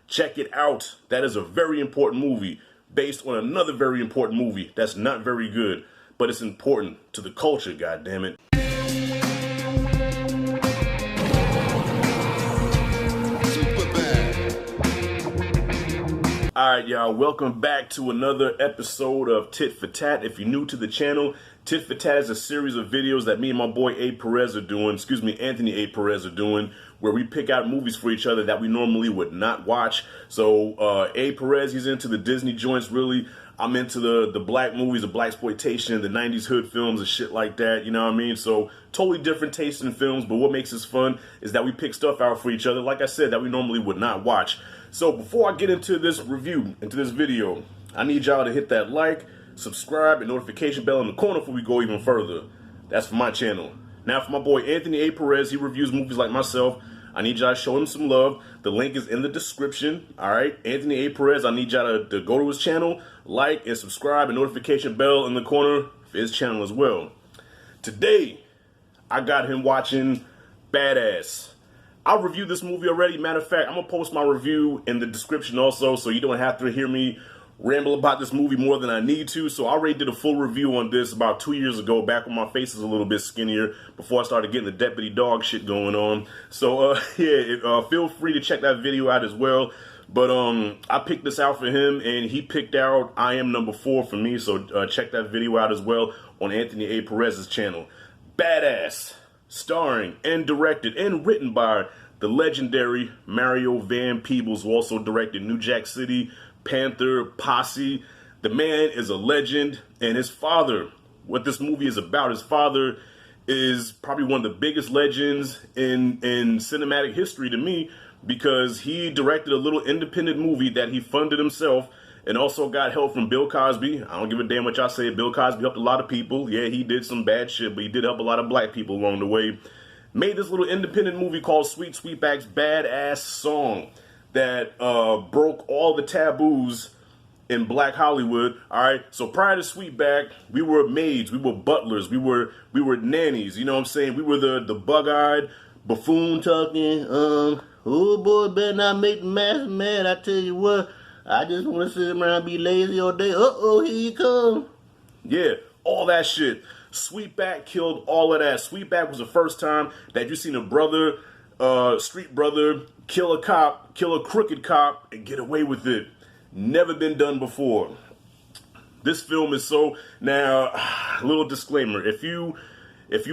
Check it out. That is a very important movie based on another very important movie that's not very good, but it's important to the culture, goddammit. Alright, y'all, welcome back to another episode of Tit for Tat. If you're new to the channel, Tit for Tat is a series of videos that me and my boy Perez are doing, Anthony Perez are doing, where we pick out movies for each other that we normally would not watch. So, Perez, he's into the Disney joints, really. I'm into the black movies, the blaxploitation, the 90s hood films and shit like that, you know what I mean? So, totally different tastes in films, but what makes this fun is that we pick stuff out for each other, like I said, that we normally would not watch. So, before I get into this review, into this video, I need y'all to hit that like, subscribe, and notification bell in the corner before we go even further. That's for my channel. Now, for my boy Anthony Perez, he reviews movies like myself. I need y'all to show him some love. The link is in the description. All right, Anthony Perez, I need y'all to go to his channel, like and subscribe, and notification bell in the corner for his channel as well. Today, I got him watching Badass. I'll review this movie already. Matter of fact, I'm going to post my review in the description also, so you don't have to hear me ramble about this movie more than I need to. So I already did a full review on this about 2 years ago, back when my face was a little bit skinnier, before I started getting the deputy dog shit going on. So feel free to check that video out as well. But I picked this out for him, and he picked out I Am Number 4 for me. So check that video out as well on Anthony Perez's channel. Badass, starring and directed and written by the legendary Mario Van Peebles, who also directed New Jack City, Panther, Posse. The man is a legend, and his father, what this movie is about, his father is probably one of the biggest legends in cinematic history to me, because he directed a little independent movie that he funded himself and also got help from Bill Cosby. I don't give a damn what y'all say. Bill Cosby helped a lot of people. Yeah, he did some bad shit, but he did help a lot of black people along the way. Made this little independent movie called Sweet Sweetback's Badass Song that broke all the taboos in black Hollywood. All right, so prior to Sweetback, we were maids, we were butlers, we were nannies. You know what I'm saying? We were the bug-eyed, buffoon talking. Oh boy, better not make the master mad. I tell you what, I just want to sit around and be lazy all day. Uh-oh, here you come. Yeah, all that shit. Sweetback killed all of that. Sweetback was the first time that you seen a brother, street brother, kill a cop, kill a crooked cop, and get away with it. Never been done before. This film is so... Now, a little disclaimer. If you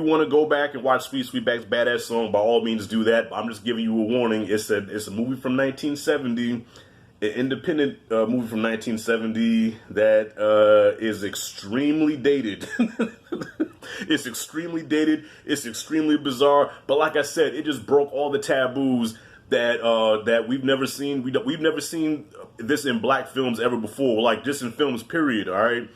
want to go back and watch Sweet Sweetback's Badass Song, by all means do that. I'm just giving you a warning. It's a movie from 1970, an independent movie from 1970 that is extremely dated. It's extremely dated. It's extremely bizarre. But like I said, it just broke all the taboos that we've never seen. We've never seen this in black films ever before, like just in films, period. All right.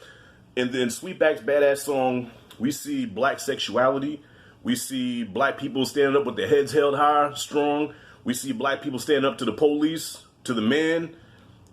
And then Sweetback's Badass Song, we see black sexuality. We see black people standing up with their heads held high, strong. We see black people standing up to the police, to the man.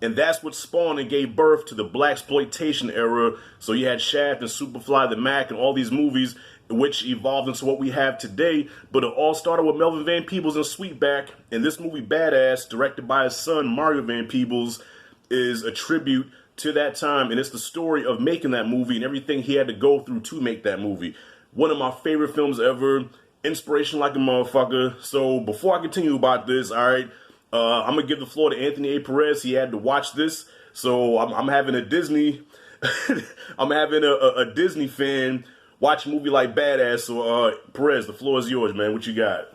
And that's what spawned and gave birth to the blaxploitation era. So you had Shaft and Superfly, the Mac, and all these movies, which evolved into what we have today. But it all started with Melvin Van Peebles and Sweetback. And this movie, Badass, directed by his son, Mario Van Peebles, is a tribute to that time. And it's the story of making that movie and everything he had to go through to make that movie. One of my favorite films ever. Inspiration like a motherfucker. So before I continue about this, all right, I'm going to give the floor to Anthony Perez. He had to watch this. So I'm having a Disney, I'm having a Disney fan watch a movie like Badass. So Perez, the floor is yours, man. What you got?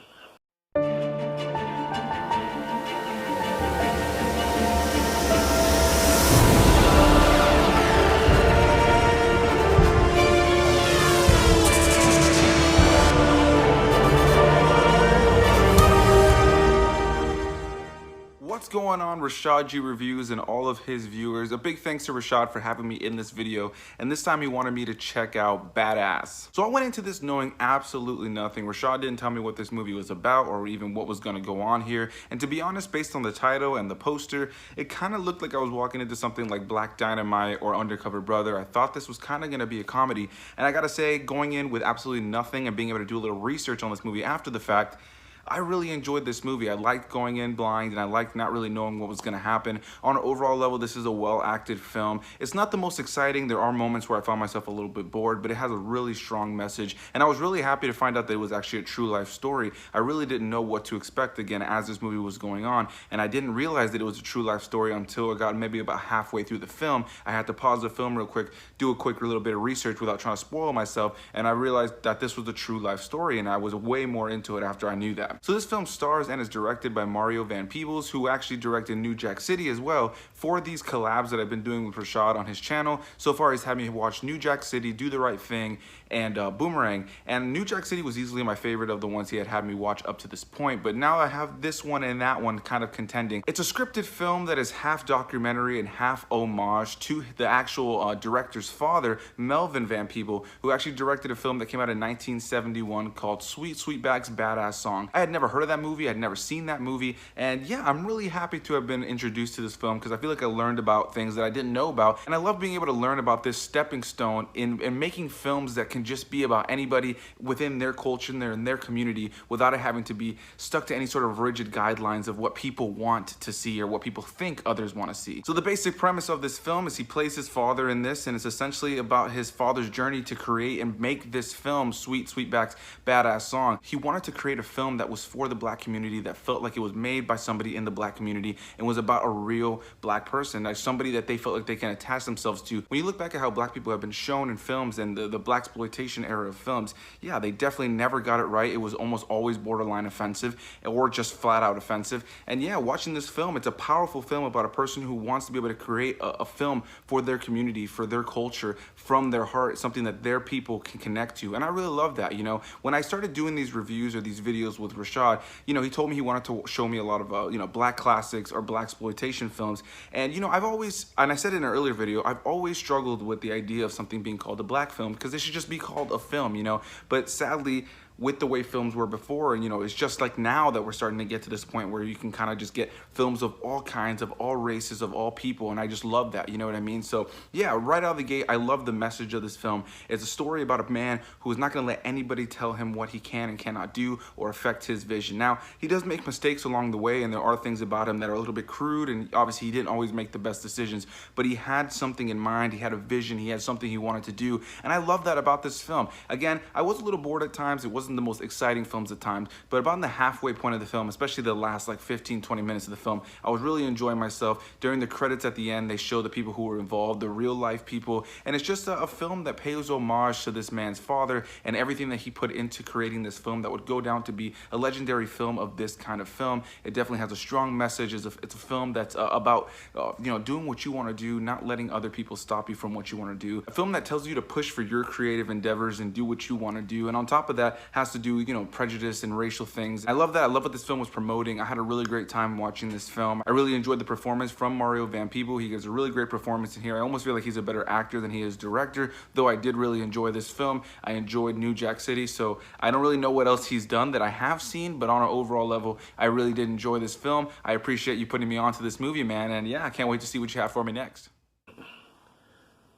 What's going on, Rashad G Reviews and all of his viewers? A big thanks to Rashad for having me in this video, and this time he wanted me to check out Badass. So I went into this knowing absolutely nothing. Rashad didn't tell me what this movie was about or even what was going to go on here, and to be honest, based on the title and the poster, it kind of looked like I was walking into something like Black Dynamite or Undercover Brother. I thought this was kind of going to be a comedy, and I gotta say, going in with absolutely nothing and being able to do a little research on this movie after the fact, I really enjoyed this movie. I liked going in blind, and I liked not really knowing what was going to happen. On an overall level, this is a well-acted film. It's not the most exciting. There are moments where I found myself a little bit bored, but it has a really strong message, and I was really happy to find out that it was actually a true life story. I really didn't know what to expect again as this movie was going on, and I didn't realize that it was a true life story until I got maybe about halfway through the film. I had to pause the film real quick, do a quick little bit of research without trying to spoil myself, and I realized that this was a true life story, and I was way more into it after I knew that. So this film stars and is directed by Mario Van Peebles, who actually directed New Jack City as well. For these collabs that I've been doing with Rashad on his channel, so far he's had me watch New Jack City, Do the Right Thing, and Boomerang. And New Jack City was easily my favorite of the ones he had me watch up to this point, but now I have this one and that one kind of contending. It's a scripted film that is half documentary and half homage to the actual director's father, Melvin Van Peebles, who actually directed a film that came out in 1971 called Sweet Sweetback's Badass Song. I had never heard of that movie, I'd never seen that movie, and yeah, I'm really happy to have been introduced to this film because I feel like I learned about things that I didn't know about, and I love being able to learn about this stepping stone in making films that can just be about anybody within their culture and in their community without it having to be stuck to any sort of rigid guidelines of what people want to see or what people think others want to see. So the basic premise of this film is he plays his father in this, and it's essentially about his father's journey to create and make this film, Sweet Sweetback's Badass Song. He wanted to create a film that was for the black community, that felt like it was made by somebody in the black community and was about a real black person, like somebody that they felt like they can attach themselves to. When you look back at how black people have been shown in films and the blaxploitation era of films, yeah, they definitely never got it right. It was almost always borderline offensive or just flat out offensive. And yeah, watching this film, it's a powerful film about a person who wants to be able to create a film for their community, for their culture, from their heart, something that their people can connect to. And I really love that, you know. When I started doing these reviews or these videos with Rashad, you know, he told me he wanted to show me a lot of, you know, black classics or blaxploitation films. And, you know, I've always, and I said in an earlier video, I've always struggled with the idea of something being called a black film because it should just be called a film, you know. But sadly, with the way films were before, and you know, it's just like now that we're starting to get to this point where you can kind of just get films of all kinds, of all races, of all people, and I just love that, you know what I mean? So yeah, right out of the gate, I love the message of this film. It's a story about a man who is not going to let anybody tell him what he can and cannot do or affect his vision. Now, he does make mistakes along the way, and there are things about him that are a little bit crude, and obviously he didn't always make the best decisions, but he had something in mind, he had a vision, he had something he wanted to do, and I love that about this film. Again, I was a little bored at times, it wasn't the most exciting films at times, but about in the halfway point of the film, especially the last like 15-20 minutes of the film, I was really enjoying myself. During the credits at the end, they show the people who were involved, the real life people, and it's just a film that pays homage to this man's father and everything that he put into creating this film that would go down to be a legendary film of this kind of film. It definitely has a strong message. It's a film that's about you know, doing what you want to do, not letting other people stop you from what you want to do. A film that tells you to push for your creative endeavors and do what you want to do, and on top of that has to do, you know, prejudice and racial things. I love that. I love what this film was promoting. I had a really great time watching this film. I really enjoyed the performance from Mario Van Peebles. He gives a really great performance in here. I almost feel like he's a better actor than he is director, though I did really enjoy this film. I enjoyed New Jack City, so I don't really know what else he's done that I have seen, but on an overall level, I really did enjoy this film. I appreciate you putting me onto this movie, man, and yeah, I can't wait to see what you have for me next.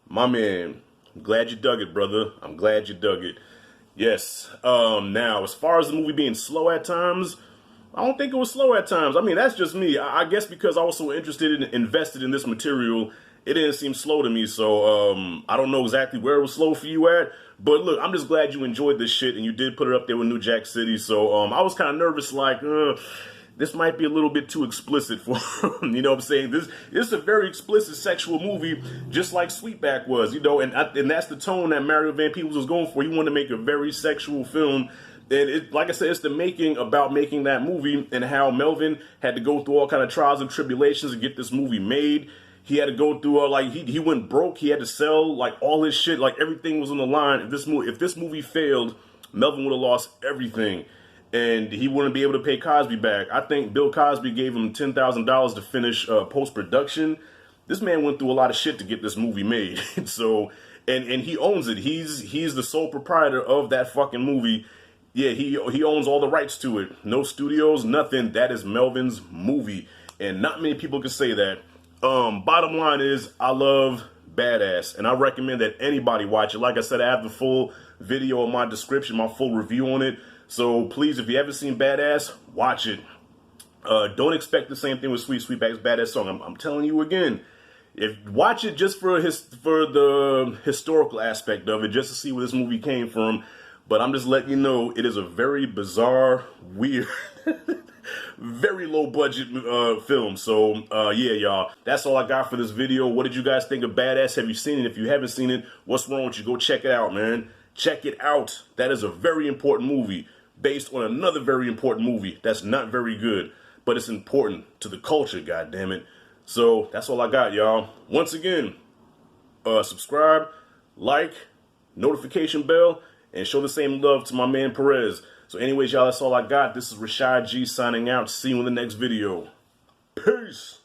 My man, I'm glad you dug it, brother. I'm glad you dug it. Yes. Now, as far as the movie being slow at times, I don't think it was slow at times. I mean, that's just me. I guess because I was so interested and invested in this material, it didn't seem slow to me. So I don't know exactly where it was slow for you at. But look, I'm just glad you enjoyed this shit and you did put it up there with New Jack City. So I was kind of nervous, like, this might be a little bit too explicit for him, you know what I'm saying? This is a very explicit sexual movie, just like Sweetback was, you know, and that's the tone that Mario Van Peebles was going for. He wanted to make a very sexual film. And it, like I said, it's the making about making that movie and how Melvin had to go through all kind of trials and tribulations to get this movie made. He had to go through, like, he went broke. He had to sell, like, all his shit. Like, everything was on the line. If this movie failed, Melvin would have lost everything. And he wouldn't be able to pay Cosby back. I think Bill Cosby gave him $10,000 to finish post-production. This man went through a lot of shit to get this movie made. So, and he owns it. He's the sole proprietor of that fucking movie. Yeah, he owns all the rights to it. No studios, nothing. That is Melvin's movie. And not many people can say that. Bottom line is, I love Badass. And I recommend that anybody watch it. Like I said, I have the full video in my description, my full review on it. So please, if you haven't seen Badass, watch it. Don't expect the same thing with Sweet Sweetback's Badass song. I'm telling you again. Watch it just for the historical aspect of it, just to see where this movie came from. But I'm just letting you know, it is a very bizarre, weird, very low budget film. So yeah, y'all, that's all I got for this video. What did you guys think of Badass? Have you seen it? If you haven't seen it, what's wrong with you? Go check it out, man. Check it out. That is a very important movie based on another very important movie that's not very good, but it's important to the culture, goddammit. So that's all I got, y'all. Once again, subscribe, like, notification bell, and show the same love to my man Perez. So anyways, y'all, that's all I got. This is Rashad G signing out. See you in the next video. Peace.